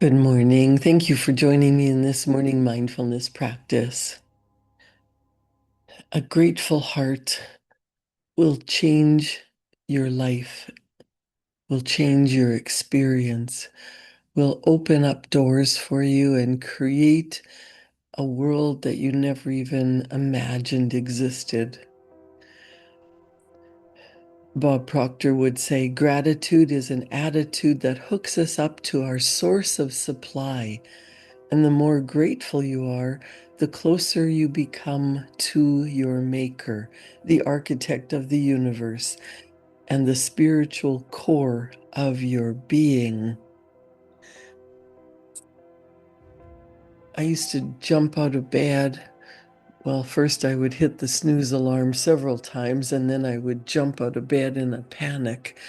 Good morning. Thank you for joining me in this morning mindfulness practice. A grateful heart will change your life, will change your experience, will open up doors for you and create a world that you never even imagined existed. Bob Proctor would say, gratitude is an attitude that hooks us up to our source of supply. And the more grateful you are, the closer you become to your maker, the architect of the universe, and the spiritual core of your being. I used to jump out of bed. Well, first I would hit the snooze alarm several times, and then I would jump out of bed in a panic,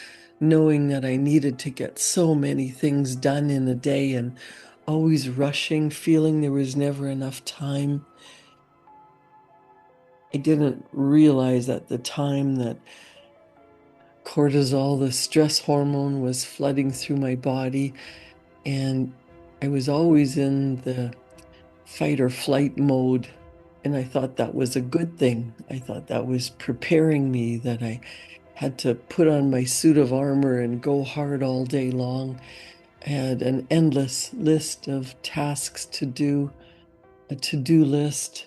knowing that I needed to get so many things done in a day and always rushing, feeling there was never enough time. I didn't realize at the time that cortisol, the stress hormone, was flooding through my body, and I was always in the fight or flight mode. And I thought that was a good thing. I thought that was preparing me, that I had to put on my suit of armor and go hard all day long. I had an endless list of tasks to do, a to-do list.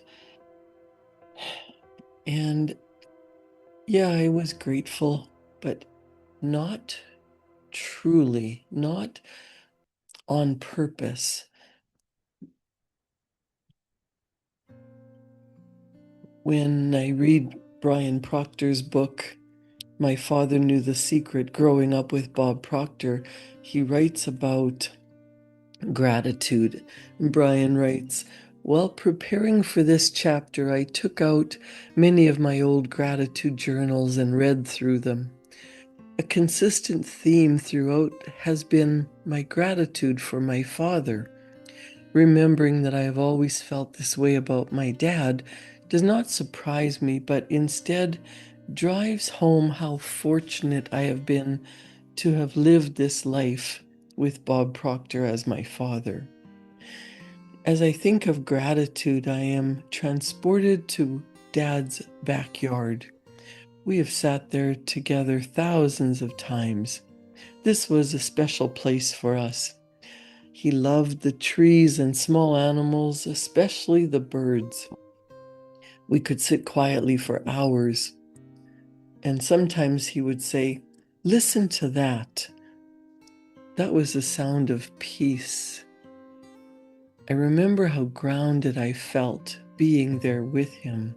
And yeah, I was grateful, but not truly, not on purpose. When I read Brian Proctor's book, My Father Knew the Secret, growing up with Bob Proctor, he writes about gratitude. And Brian writes, while preparing for this chapter, I took out many of my old gratitude journals and read through them. A consistent theme throughout has been my gratitude for my father. Remembering that I have always felt this way about my dad does not surprise me, but instead drives home how fortunate I have been to have lived this life with Bob Proctor as my father. As I think of gratitude, I am transported to Dad's backyard. We have sat there together thousands of times. This was a special place for us. He loved the trees and small animals, especially the birds. We could sit quietly for hours, and sometimes he would say, listen to that. That was the sound of peace. I remember how grounded I felt being there with him.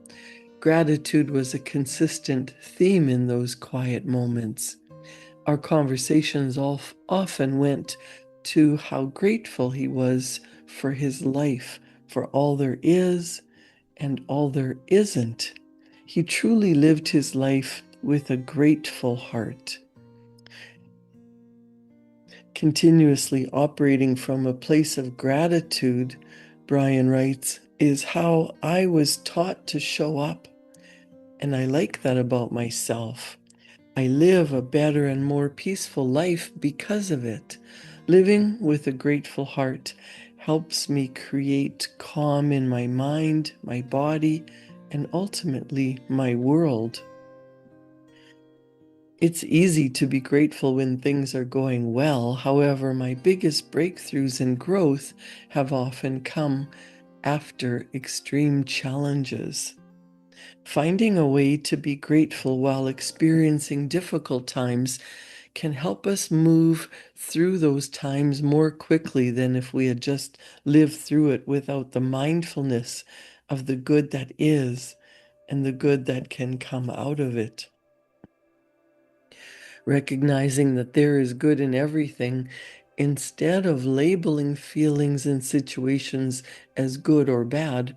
Gratitude was a consistent theme in those quiet moments. Our conversations often went to how grateful he was for his life, for all there is and all there isn't. He truly lived his life with a grateful heart. Continuously operating from a place of gratitude, Brian writes, is how I was taught to show up. And I like that about myself. I live a better and more peaceful life because of it. Living with a grateful heart helps me create calm in my mind, my body, and ultimately my world. It's easy to be grateful when things are going well. However, my biggest breakthroughs and growth have often come after extreme challenges. Finding a way to be grateful while experiencing difficult times can help us move through those times more quickly than if we had just lived through it without the mindfulness of the good that is and the good that can come out of it. Recognizing that there is good in everything, instead of labeling feelings and situations as good or bad,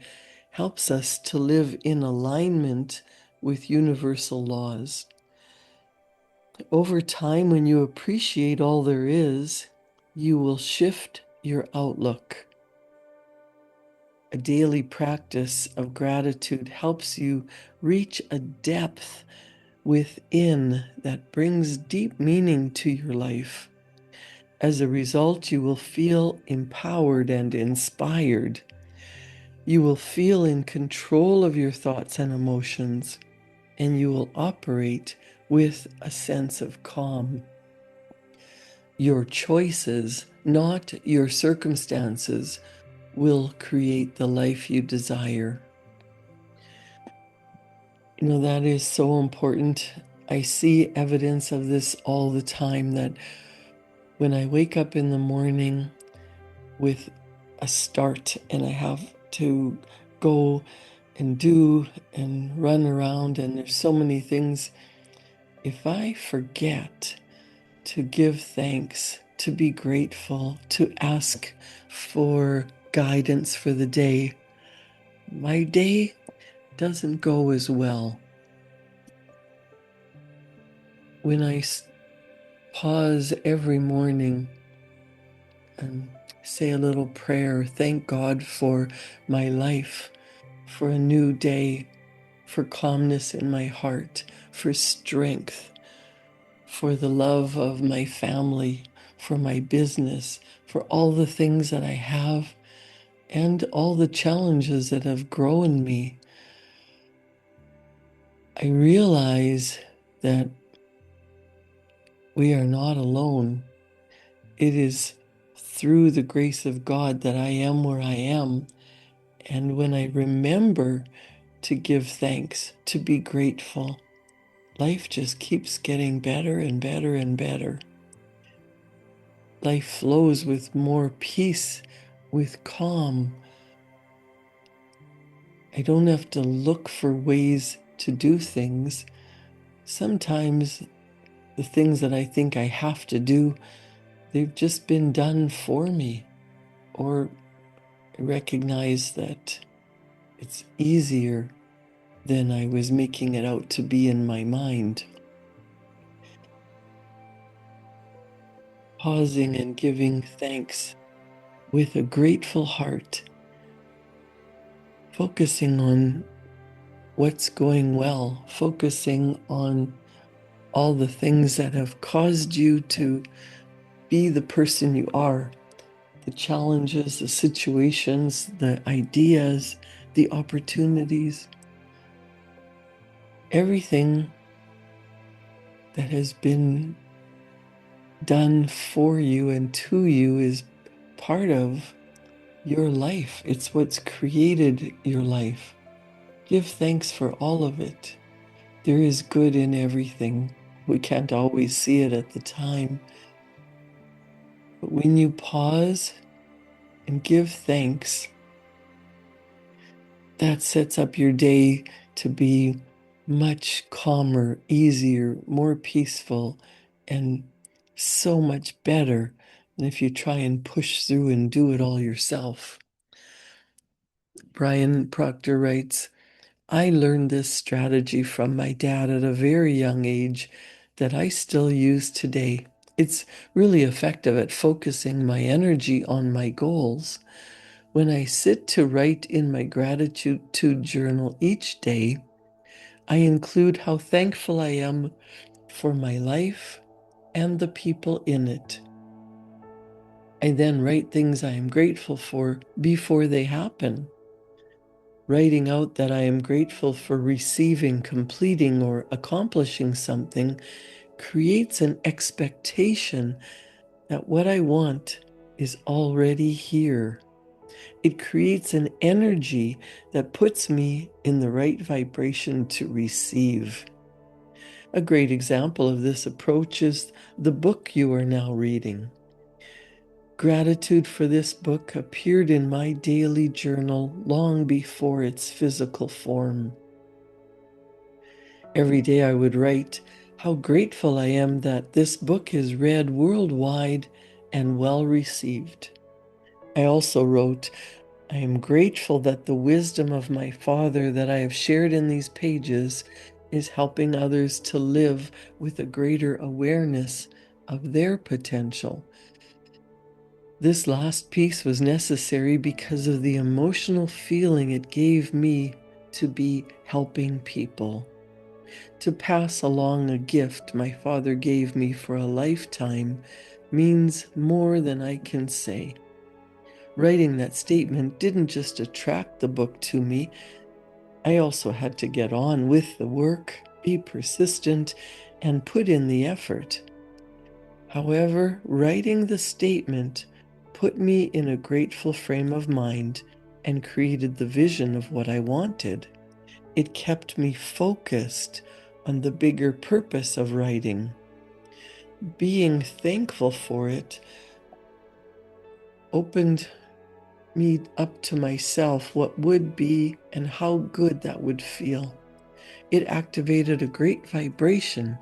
helps us to live in alignment with universal laws. Over time, when you appreciate all there is, you will shift your outlook. A daily practice of gratitude helps you reach a depth within that brings deep meaning to your life. As a result, you will feel empowered and inspired. You will feel in control of your thoughts and emotions, and you will operate with a sense of calm. Your choices, not your circumstances, will create the life you desire. That is so important. I see evidence of this all the time, that when I wake up in the morning with a start and I have to go and do and run around, and there's so many things, if I forget to give thanks, to be grateful, to ask for guidance for the day, my day doesn't go as well. When I pause every morning and say a little prayer, thank God for my life, for a new day, for calmness in my heart, for strength, for the love of my family, for my business, for all the things that I have, and all the challenges that have grown me. I realize that we are not alone. It is through the grace of God that I am where I am. And when I remember to give thanks, to be grateful, life just keeps getting better and better and better. Life flows with more peace, with calm. I don't have to look for ways to do things. Sometimes the things that I think I have to do, they've just been done for me. Or I recognize that it's easier than I was making it out to be in my mind. Pausing and giving thanks with a grateful heart, focusing on what's going well, focusing on all the things that have caused you to be the person you are, the challenges, the situations, the ideas, the opportunities, everything that has been done for you and to you is part of your life. It's what's created your life. Give thanks for all of it. There is good in everything. We can't always see it at the time. But when you pause and give thanks, that sets up your day to be much calmer, easier, more peaceful, and so much better than if you try and push through and do it all yourself. Brian Proctor writes, I learned this strategy from my dad at a very young age that I still use today. It's really effective at focusing my energy on my goals. When I sit to write in my gratitude journal each day, I include how thankful I am for my life and the people in it. I then write things I am grateful for before they happen. Writing out that I am grateful for receiving, completing, or accomplishing something creates an expectation that what I want is already here. It creates an energy that puts me in the right vibration to receive. A great example of this approach is the book you are now reading. Gratitude for this book appeared in my daily journal long before its physical form. Every day I would write how grateful I am that this book is read worldwide and well received. I also wrote, I am grateful that the wisdom of my Father that I have shared in these pages is helping others to live with a greater awareness of their potential. This last piece was necessary because of the emotional feeling it gave me to be helping people, to pass along a gift my Father gave me for a lifetime means more than I can say. Writing that statement didn't just attract the book to me, I also had to get on with the work, be persistent, and put in the effort. However, writing the statement put me in a grateful frame of mind and created the vision of what I wanted. It kept me focused on the bigger purpose of writing. Being thankful for it opened me up to myself what would be and how good that would feel. It activated a great vibration.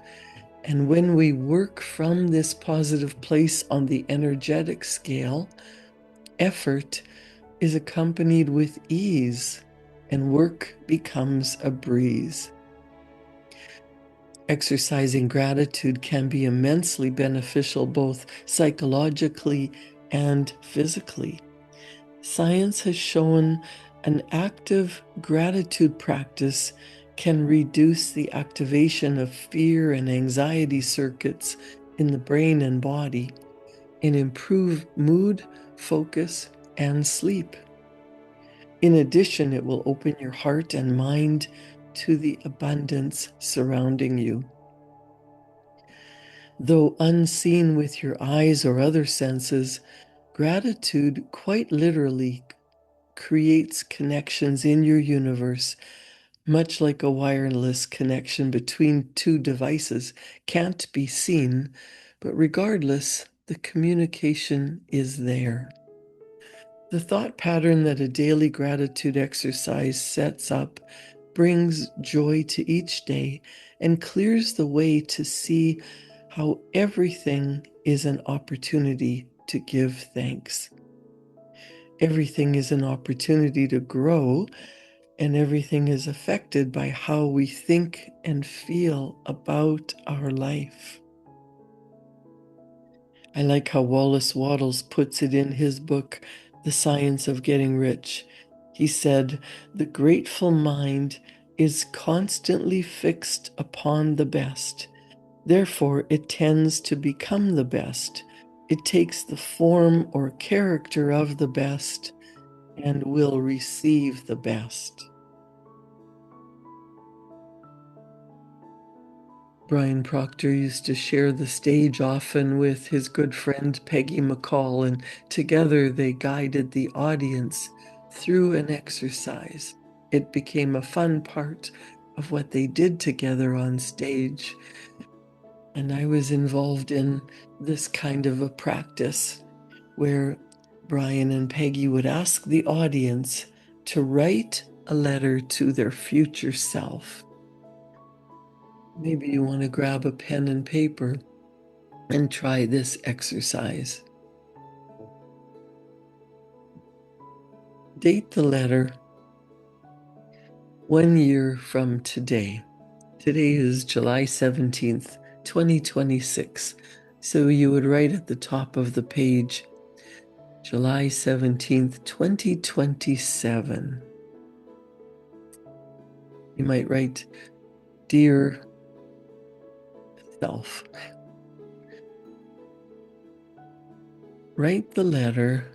And when we work from this positive place on the energetic scale, effort is accompanied with ease and work becomes a breeze. Exercising gratitude can be immensely beneficial both psychologically and physically. Science has shown an active gratitude practice can reduce the activation of fear and anxiety circuits in the brain and body and improve mood, focus, and sleep. In addition, it will open your heart and mind to the abundance surrounding you. Though unseen with your eyes or other senses, gratitude quite literally creates connections in your universe, much like a wireless connection between two devices can't be seen, but regardless, the communication is there. The thought pattern that a daily gratitude exercise sets up brings joy to each day and clears the way to see how everything is an opportunity to give thanks. Everything is an opportunity to grow, and everything is affected by how we think and feel about our life. I like how Wallace Wattles puts it in his book, The Science of Getting Rich. He said, "The grateful mind is constantly fixed upon the best. Therefore, it tends to become the best. It takes the form or character of the best and will receive the best." Brian Proctor used to share the stage often with his good friend Peggy McCall, and together they guided the audience through an exercise. It became a fun part of what they did together on stage. And I was involved in this kind of a practice where Brian and Peggy would ask the audience to write a letter to their future self. Maybe you want to grab a pen and paper and try this exercise. Date the letter 1 year from today. Today is July 17th, 2026. So you would write at the top of the page, July 17th, 2027. You might write, "Dear self." Write the letter.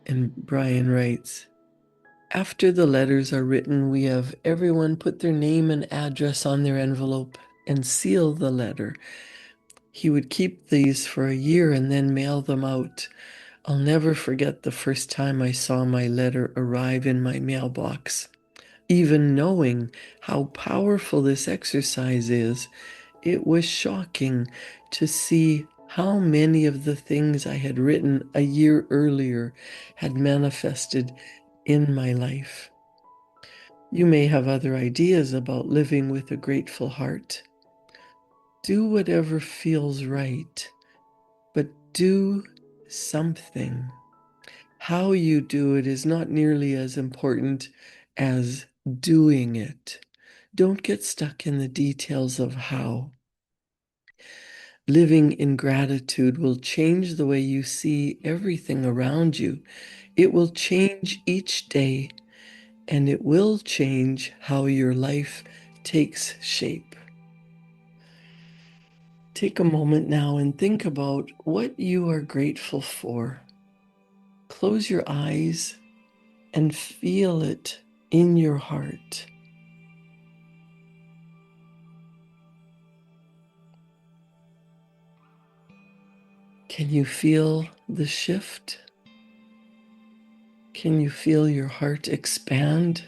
And Brian writes, "After the letters are written, we have everyone put their name and address on their envelope and seal the letter. He would keep these for a year and then mail them out. I'll never forget the first time I saw my letter arrive in my mailbox. Even knowing how powerful this exercise is, it was shocking to see how many of the things I had written a year earlier had manifested in my life. You may have other ideas about living with a grateful heart. Do whatever feels right, but do something. How you do it is not nearly as important as doing it. Don't get stuck in the details of how. Living in gratitude will change the way you see everything around you. It will change each day, and it will change how your life takes shape. Take a moment now and think about what you are grateful for. Close your eyes and feel it in your heart. Can you feel the shift? Can you feel your heart expand?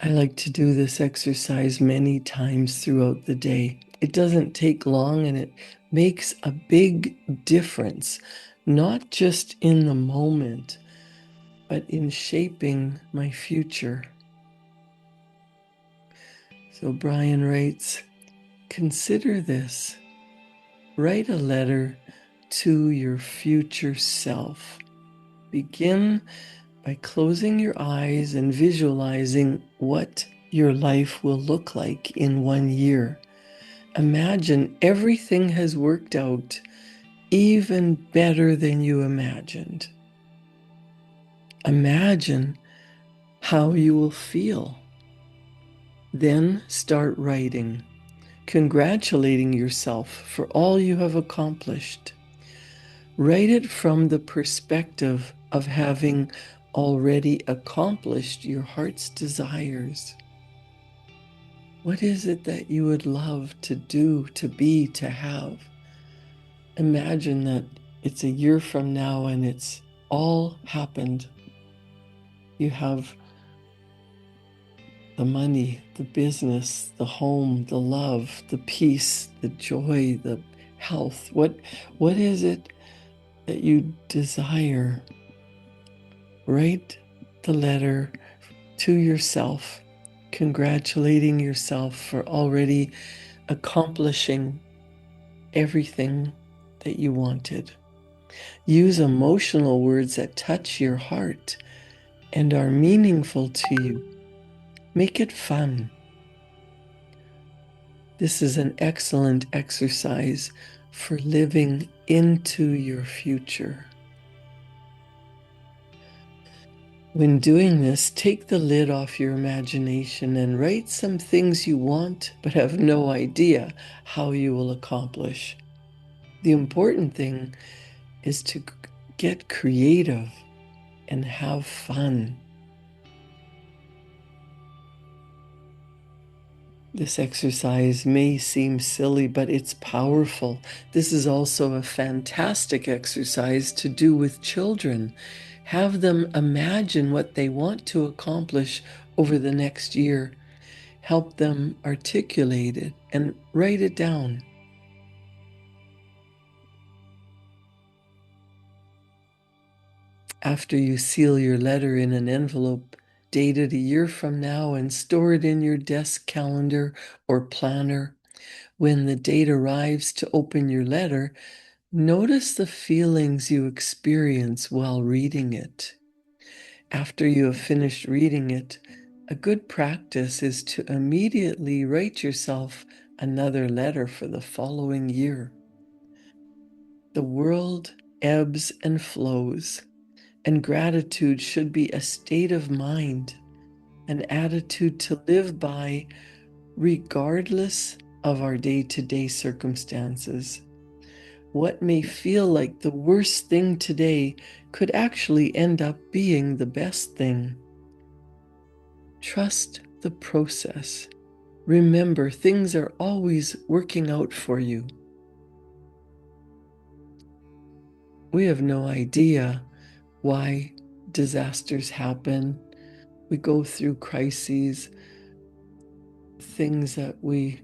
I like to do this exercise many times throughout the day. It doesn't take long and it makes a big difference, not just in the moment, but in shaping my future. So Brian writes, consider this. Write a letter to your future self. Begin by closing your eyes and visualizing what your life will look like in 1 year. Imagine everything has worked out even better than you imagined. Imagine how you will feel. Then start writing, congratulating yourself for all you have accomplished. Write it from the perspective of having already accomplished your heart's desires. What is it that you would love to do, to be, to have? Imagine that it's a year from now and it's all happened. You have the money, the business, the home, the love, the peace, the joy, the health. What is it that you desire? Write the letter to yourself, congratulating yourself for already accomplishing everything that you wanted. Use emotional words that touch your heart and are meaningful to you. Make it fun. This is an excellent exercise for living into your future. When doing this, take the lid off your imagination and write some things you want but have no idea how you will accomplish. The important thing is to get creative and have fun. This exercise may seem silly, but it's powerful. This is also a fantastic exercise to do with children. Have them imagine what they want to accomplish over the next year. Help them articulate it and write it down. After you seal your letter in an envelope dated a year from now and store it in your desk calendar or planner, when the date arrives to open your letter, notice the feelings you experience while reading it. After you have finished reading it, a good practice is to immediately write yourself another letter for the following year. The world ebbs and flows, and gratitude should be a state of mind, an attitude to live by regardless of our day-to-day circumstances. What may feel like the worst thing today could actually end up being the best thing. Trust the process. Remember, things are always working out for you. We have no idea why disasters happen. We go through crises, things that we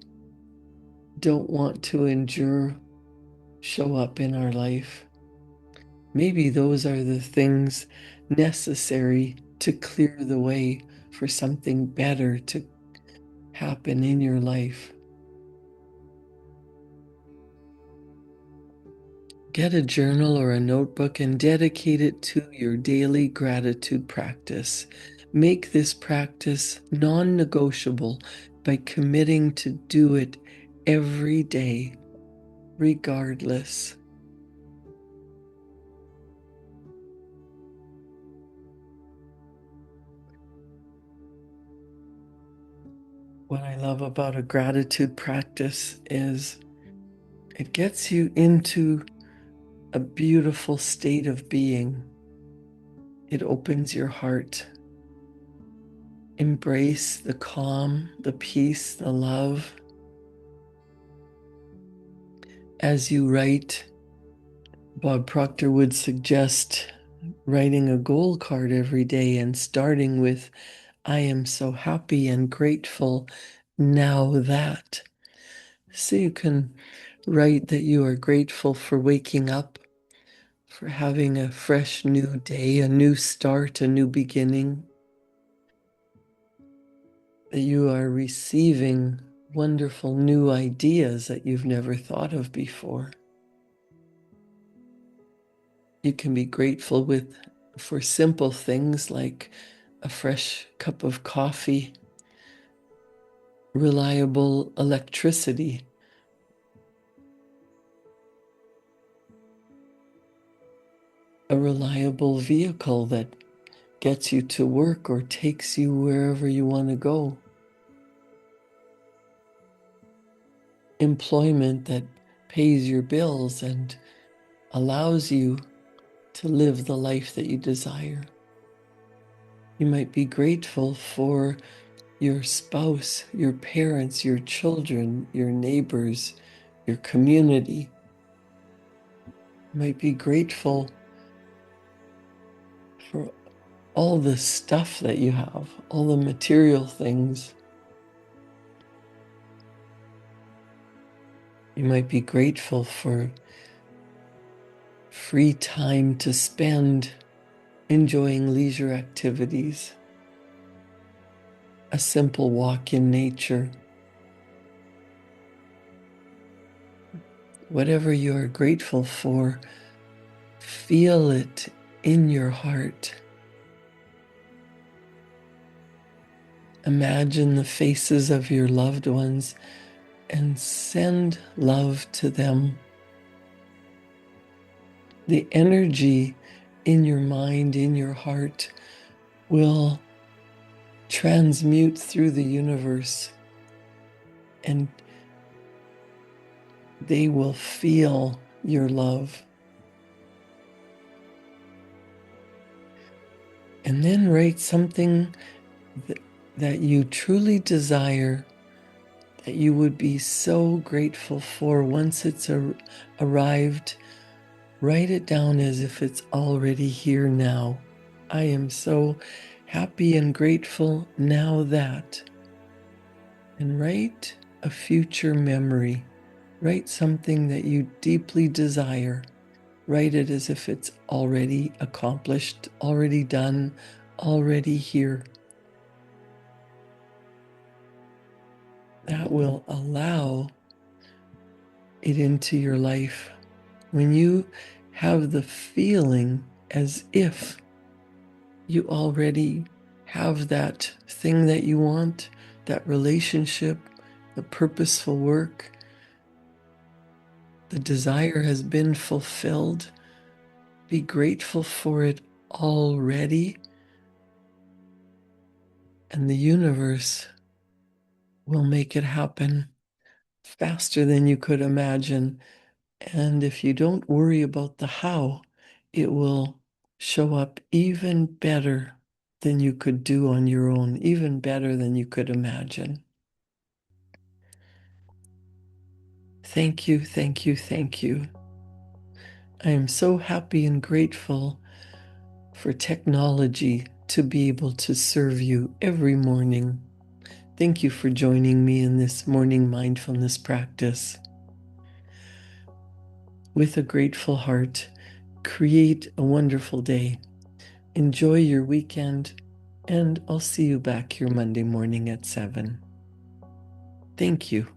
don't want to endure show up in our life. Maybe those are the things necessary to clear the way for something better to happen in your life. Get a journal or a notebook and dedicate it to your daily gratitude practice. Make this practice non-negotiable by committing to do it every day, regardless. What I love about a gratitude practice is it gets you into a beautiful state of being. It opens your heart. Embrace the calm, the peace, the love. As you write, Bob Proctor would suggest writing a goal card every day and starting with, I am so happy and grateful now that. So you can write that you are grateful for waking up, for having a fresh new day, a new start, a new beginning, that you are receiving wonderful new ideas that you've never thought of before. You can be grateful for simple things like a fresh cup of coffee, reliable electricity, a reliable vehicle that gets you to work or takes you wherever you want to go, employment that pays your bills and allows you to live the life that you desire. You might be grateful for your spouse, your parents, your children, your neighbors, your community. You might be grateful for all the stuff that you have, all the material things. You might be grateful for free time to spend enjoying leisure activities, a simple walk in nature. Whatever you are grateful for, feel it in your heart. Imagine the faces of your loved ones and send love to them. The energy in your mind, in your heart, will transmute through the universe, and they will feel your love. And then write something that you truly desire, that you would be so grateful for once it's arrived. Write it down as if it's already here now. I am so happy and grateful now that. And write a future memory. Write something that you deeply desire. Write it as if it's already accomplished, already done, already here. That will allow it into your life. When you have the feeling as if you already have that thing that you want, that relationship, the purposeful work, the desire has been fulfilled, be grateful for it already, and the universe will make it happen faster than you could imagine. And if you don't worry about the how, it will show up even better than you could do on your own, even better than you could imagine. Thank you, thank you, thank you. I am so happy and grateful for technology to be able to serve you every morning. Thank you for joining me in this morning mindfulness practice. With a grateful heart, create a wonderful day. Enjoy your weekend, and I'll see you back here Monday morning at 7. Thank you.